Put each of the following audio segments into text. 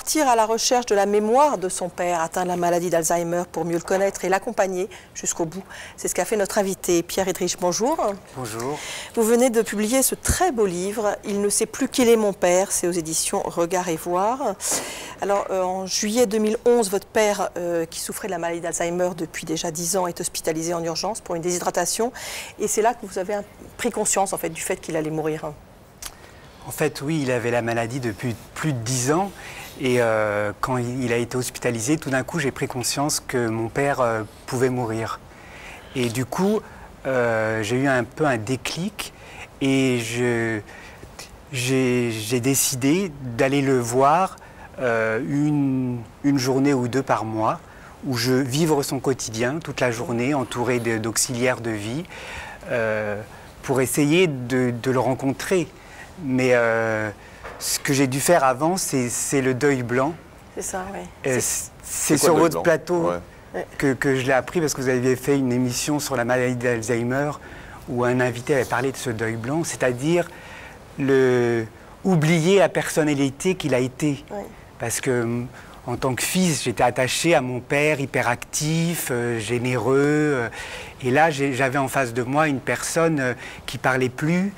partir à la recherche de la mémoire de son père atteint de la maladie d'Alzheimer pour mieux le connaître et l'accompagner jusqu'au bout. C'est ce qu'a fait notre invité Pierre Eddrich. Bonjour. Bonjour. Vous venez de publier ce très beau livre, Il ne sait plus qu'il est mon père, c'est aux éditions Regard et Voir. Alors, en juillet 2011, votre père, qui souffrait de la maladie d'Alzheimer depuis déjà 10 ans, est hospitalisé en urgence pour une déshydratation. Et c'est là que vous avez pris conscience, en fait, du fait qu'il allait mourir. En fait, oui, il avait la maladie depuis plus de 10 ans. Et quand il a été hospitalisé, tout d'un coup, j'ai pris conscience que mon père pouvait mourir. Et du coup, j'ai eu un peu un déclic et j'ai décidé d'aller le voir une journée ou deux par mois, où je vivre son quotidien toute la journée, entouré d'auxiliaires de vie, pour essayer de le rencontrer. Mais ce que j'ai dû faire avant, c'est le deuil blanc. C'est ça, oui. C'est sur votre plateau que je l'ai appris, parce que vous aviez fait une émission sur la maladie d'Alzheimer où un invité avait parlé de ce deuil blanc, c'est-à-dire oublier la personnalité qu'il a été. Oui. Parce que en tant que fils, j'étais attaché à mon père, hyperactif, généreux. Et là, j'avais en face de moi une personne qui parlait plus,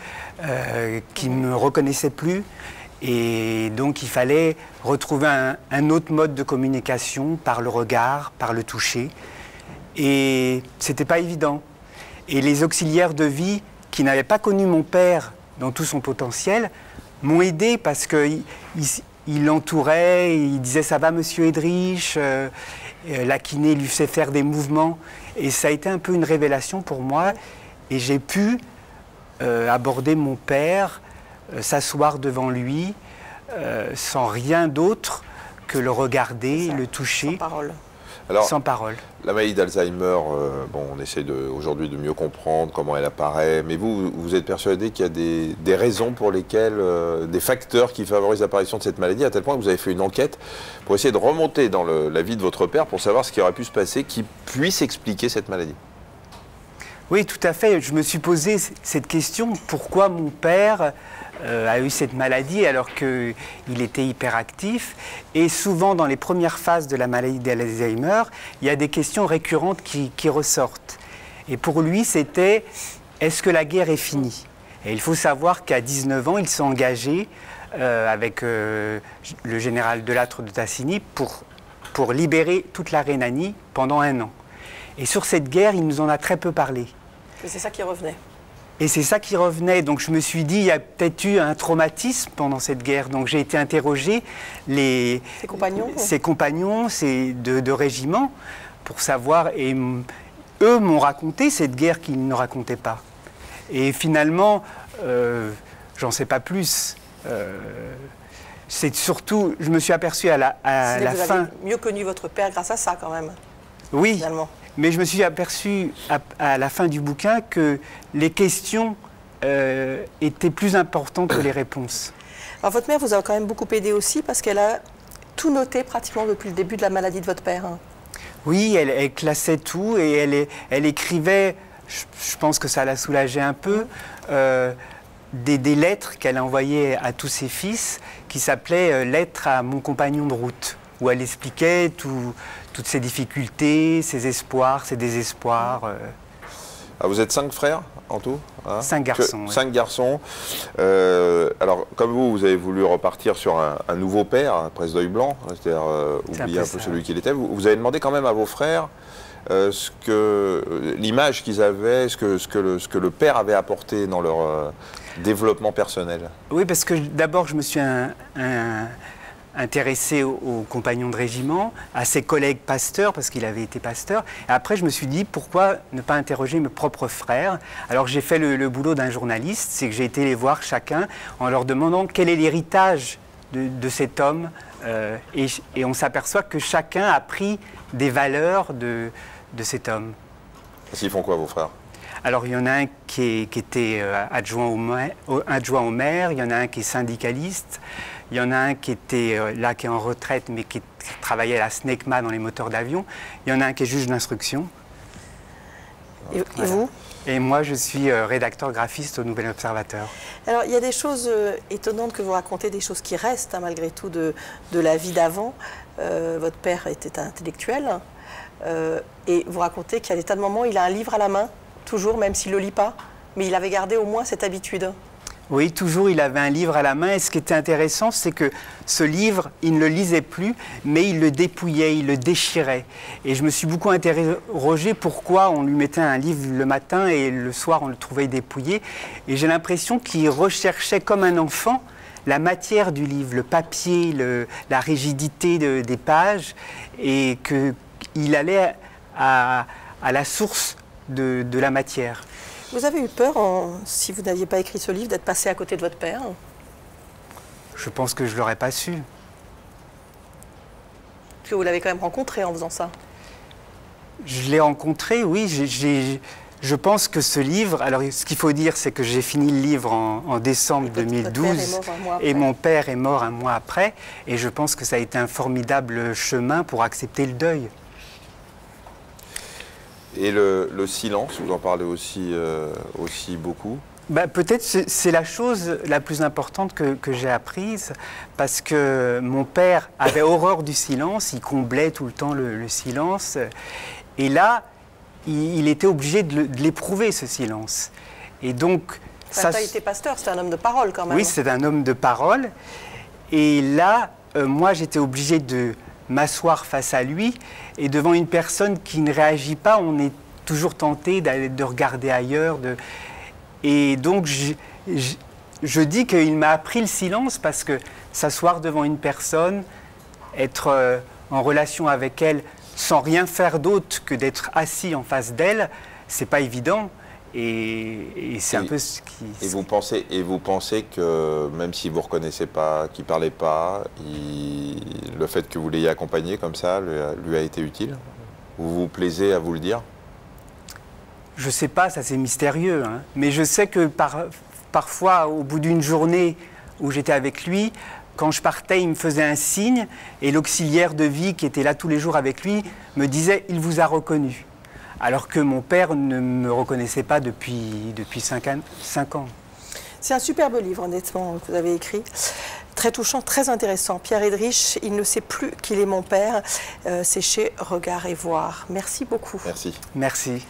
qui ne me reconnaissait plus. Et donc, il fallait retrouver un autre mode de communication par le regard, par le toucher. Et c'était pas évident. Et les auxiliaires de vie qui n'avaient pas connu mon père dans tout son potentiel m'ont aidé, parce qu'ils l'entouraient, ils disaient « ça va, monsieur Eddrich ?» La kiné lui faisait faire des mouvements. Et ça a été un peu une révélation pour moi. Et j'ai pu aborder mon père, s'asseoir devant lui, sans rien d'autre que le regarder, le toucher. Sans parole. Alors, sans parole. La maladie d'Alzheimer, bon, on essaie aujourd'hui de mieux comprendre comment elle apparaît, mais vous êtes persuadé qu'il y a des raisons pour lesquelles, des facteurs qui favorisent l'apparition de cette maladie, à tel point que vous avez fait une enquête pour essayer de remonter dans la vie de votre père pour savoir ce qui aurait pu se passer qui puisse expliquer cette maladie. Oui, tout à fait. Je me suis posé cette question, pourquoi mon père a eu cette maladie alors qu'il était hyperactif. Et souvent, dans les premières phases de la maladie d'Alzheimer, il y a des questions récurrentes qui ressortent. Et pour lui, c'était « est-ce que la guerre est finie ?» Et il faut savoir qu'à 19 ans, il s'est engagé avec le général Delattre de Tassigny pour libérer toute la Rhénanie pendant 1 an. Et sur cette guerre, il nous en a très peu parlé. Et c'est ça qui revenait. Et c'est ça qui revenait. Donc je me suis dit, il y a peut-être eu un traumatisme pendant cette guerre. Donc j'ai été interroger ses compagnons de régiment pour savoir. Et eux m'ont raconté cette guerre qu'ils ne racontaient pas. Et finalement, j'en sais pas plus. C'est surtout, je me suis aperçu à la fin. Vous avez mieux connu votre père grâce à ça quand même. Oui. Finalement. Mais je me suis aperçu à la fin du bouquin que les questions étaient plus importantes que les réponses. Alors votre mère vous a quand même beaucoup aidé aussi, parce qu'elle a tout noté pratiquement depuis le début de la maladie de votre père. Oui, elle classait tout et elle écrivait, je pense que ça l'a soulagée un peu, des lettres qu'elle envoyait à tous ses fils qui s'appelaient « Lettres à mon compagnon de route », où elle expliquait toutes ses difficultés, ses espoirs, ses désespoirs. Ah, vous êtes 5 frères en tout, hein? 5 garçons. 5 garçons. Alors, comme vous avez voulu repartir sur un nouveau père, après ce deuil blanc, c'est-à-dire oublier un peu celui qu'il était. Vous avez demandé quand même à vos frères l'image qu'ils avaient, ce que le père avait apporté dans leur développement personnel. Oui, parce que d'abord, je me suis intéressé aux compagnons de régiment, à ses collègues pasteurs, parce qu'il avait été pasteur. Et après, je me suis dit, pourquoi ne pas interroger mes propres frères? Alors, j'ai fait le boulot d'un journaliste, c'est que j'ai été les voir chacun en leur demandant quel est l'héritage de cet homme. Et on s'aperçoit que chacun a pris des valeurs de cet homme. Ils font quoi, vos frères? Alors, il y en a un qui était adjoint au maire, il y en a un qui est syndicaliste, il y en a un qui était là, qui est en retraite, mais qui travaillait à la SNECMA dans les moteurs d'avion. Il y en a un qui est juge d'instruction. Et vous? Et moi, je suis rédacteur graphiste au Nouvel Observateur. Alors, il y a des choses étonnantes que vous racontez, des choses qui restent, hein, malgré tout, de la vie d'avant. Votre père était intellectuel. Et vous racontez qu'il y a des tas de moments où il a un livre à la main, toujours, même s'il ne le lit pas. Mais il avait gardé au moins cette habitude. Oui, toujours, il avait un livre à la main. Et ce qui était intéressant, c'est que ce livre, il ne le lisait plus, mais il le dépouillait, il le déchirait. Et je me suis beaucoup interrogé pourquoi on lui mettait un livre le matin et le soir, on le trouvait dépouillé. Et j'ai l'impression qu'il recherchait, comme un enfant, la matière du livre, le papier, la rigidité des pages, et qu'il allait à la source de la matière. Vous avez eu peur, si vous n'aviez pas écrit ce livre, d'être passé à côté de votre père? Je pense que je ne l'aurais pas su. Parce que vous l'avez quand même rencontré en faisant ça. Je l'ai rencontré, oui. Je pense que ce livre... Alors, ce qu'il faut dire, c'est que j'ai fini le livre en décembre 2012. Et mon père est mort un mois après. Et je pense que ça a été un formidable chemin pour accepter le deuil. Et le silence, vous en parlez aussi beaucoup? Peut-être c'est la chose la plus importante que j'ai apprise, parce que mon père avait horreur du silence, il comblait tout le temps le silence. Et là, il était obligé de l'éprouver, ce silence. Et donc... Ça a été pasteur, c'est un homme de parole quand même. Oui, c'est un homme de parole. Et là, moi, j'étais obligé de m'asseoir face à lui, et devant une personne qui ne réagit pas, on est toujours tenté de regarder ailleurs. Et donc, je dis qu'il m'a appris le silence, parce que s'asseoir devant une personne, être en relation avec elle, sans rien faire d'autre que d'être assis en face d'elle, c'est pas évident. Et c'est un peu ce qui... Et vous pensez que même si vous ne reconnaissez pas, qu'il ne parlait pas, le fait que vous l'ayez accompagné comme ça lui a été utile? Vous vous plaisez à vous le dire? Je ne sais pas, ça c'est mystérieux. Hein. Mais je sais que parfois, au bout d'une journée où j'étais avec lui, quand je partais, il me faisait un signe, et l'auxiliaire de vie qui était là tous les jours avec lui me disait « il vous a reconnu ». Alors que mon père ne me reconnaissait pas depuis 5 ans. C'est un superbe livre, honnêtement, que vous avez écrit. Très touchant, très intéressant. Pierre Eddrich, il ne sait plus qu'il est mon père. C'est chez Regard et Voir. Merci beaucoup. Merci. Merci.